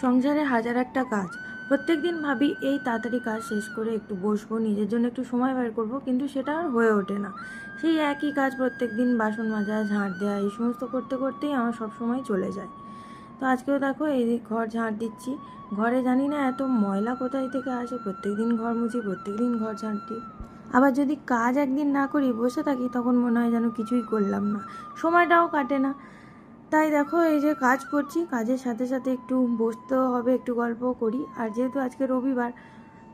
সংসারে হাজার একটা কাজ। প্রত্যেক দিন ভাবি এই তাড়াতাড়ি কাজ শেষ করে একটু বসবো, নিজের জন্য একটু সময় বের করব, কিন্তু সেটা আর হয়ে ওঠে না। সেই একই কাজ প্রত্যেক দিন, বাসন মাজা, ঝাঁট দেওয়া, এই সমস্ত করতে করতেই আমার সব সময় চলে যায়। তো আজকেও দেখো এই ঘর ঝাঁট দিচ্ছি। ঘরে জানি না এত ময়লা কোথায় থেকে আসে, প্রত্যেক দিন ঘর মুছি, প্রত্যেক দিন ঘর ঝাঁট দিই। আবার যদি কাজ একদিন না করি, বসে থাকি, তখন মনে হয় যেন কিছুই করলাম না, সময়টাও কাটে না। তাই দেখো এই যে কাজ করছি, কাজের সাথে সাথে একটু বসতেও হবে, একটু গল্পও করি। আর যেহেতু আজকে রবিবার,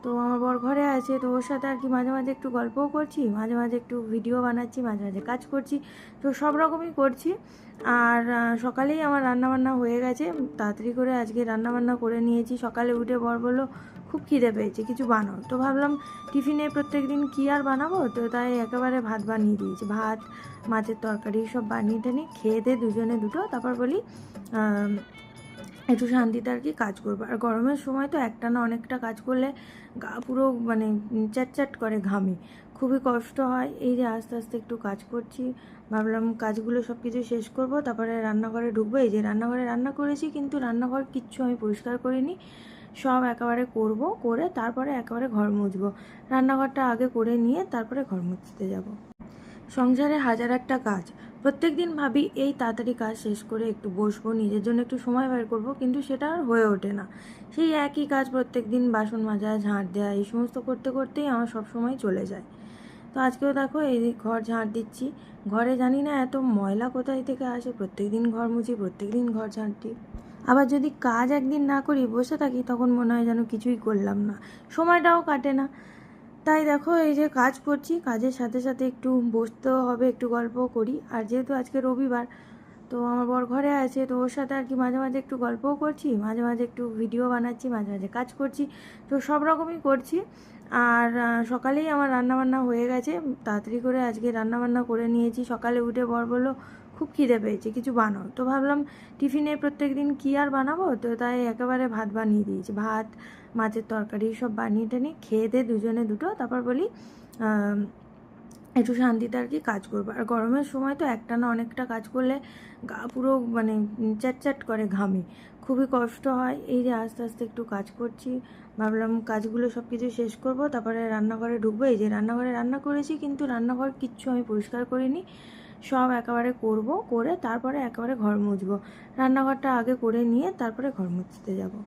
তো আমার বর ঘরে আছে, তো ওর সাথে আর কি মাঝে মাঝে একটু গল্পও করছি, মাঝে মাঝে একটু ভিডিও বানাচ্ছি, মাঝে মাঝে কাজ করছি। তো সব রকমই করছি। আর সকালেই আমার রান্নাবান্না হয়ে গেছে, তাড়াতাড়ি করে আজকে রান্নাবান্না করে নিয়েছি। সকালে উঠে বর বললো খুব খিদে পেয়েছে, কিছু বানাও। তো ভাবলাম টিফিনে প্রত্যেক দিন কী আর বানাবো, তো তাই একেবারে ভাত বানিয়ে দিয়েছি। ভাত, মাছের তরকারি সব বানিয়ে টানি খেয়ে দিয়ে দুজনে দুটো, তারপর বলি একটু শান্তিতে আর কি কাজ করবো। আর গরমের সময় তো একটানা অনেকটা কাজ করলে গা পুরো মানে চ্যাটচ্যাট করে ঘামি, খুবই কষ্ট হয়। এই যে আস্তে আস্তে একটু কাজ করছি, ভাবলাম কাজগুলো সব কিছু শেষ করব, তারপরে রান্নাঘরে ঢুকবো। এই যে রান্নাঘরে রান্না করেছি, কিন্তু রান্নাঘর কিচ্ছু আমি পরিষ্কার করিনি, সব একেবারে করব, করে তারপরে একেবারে ঘর মুছবো। রান্নাঘরটা আগে করে নিয়ে তারপরে ঘর মুছতে যাব। সংসারে হাজার একটা কাজ। প্রত্যেক দিন ভাবি এই তাড়াতাড়ি কাজ শেষ করে একটু বসবো, নিজের জন্য একটু সময় বের করব, কিন্তু সেটা আর হয়ে ওঠে না। সেই একই কাজ প্রত্যেক দিন, বাসন মাজা, ঝাঁট দেওয়া, এই সমস্ত করতে করতেই আমার সব সময় চলে যায়। তো আজকেও দেখো এই ঘর ঝাঁট দিচ্ছি। ঘরে জানি না এত ময়লা কোথায় থেকে আসে, প্রত্যেক দিন ঘর মুছি, প্রত্যেক দিন ঘর ঝাঁট দিই। আবার যদি কাজ একদিন না করি, বসে থাকি, তখন মনে হয় যেন কিছুই করলাম না, সময়টাও কাটে না। তাই দেখো এই যে কাজ করছি, কাজের সাথে সাথে একটু বসতেও হবে, একটু গল্পও করি। আর যেহেতু আজকে রবিবার, তো আমার বর ঘরে আছে, তো ওর সাথে আর কি মাঝে মাঝে একটু গল্পও করছি, মাঝে মাঝে একটু ভিডিও বানাচ্ছি, মাঝে মাঝে কাজ করছি। তো সব রকমই করছি। আর সকালেই আমার রান্নাবান্না হয়ে গেছে, তাড়াতাড়ি করে আজকে রান্নাবান্না করে নিয়েছি। সকালে উঠে বর বললো খুব খিদে পেয়েছে, কিছু বানাও। তো ভাবলাম টিফিনে প্রত্যেক দিন কী আর বানাবো, তো তাই একেবারে ভাত বানিয়ে দিয়েছি। ভাত, মাছের তরকারি সব বানিয়ে টানি খেয়ে দিয়ে দুজনে দুটো, তারপর বলি একটু শান্তিতে আর কি কাজ করবো। আর গরমের সময় তো একটানা অনেকটা কাজ করলে গা পুরো মানে চ্যাটচ্যাট করে ঘামি, খুবই কষ্ট হয়। এই যে আস্তে আস্তে একটু কাজ করছি, ভাবলাম কাজগুলো সব কিছু শেষ করব, তারপরে রান্নাঘরে ঢুকবো। এই যে রান্নাঘরে রান্না করেছি, কিন্তু রান্নাঘর কিচ্ছু আমি পরিষ্কার করিনি, সব একেবারে করব, করে তারপরে একেবারে ঘর মুছবো। রান্নাঘরটা আগে করে নিয়ে তারপরে ঘর মুছতে যাব।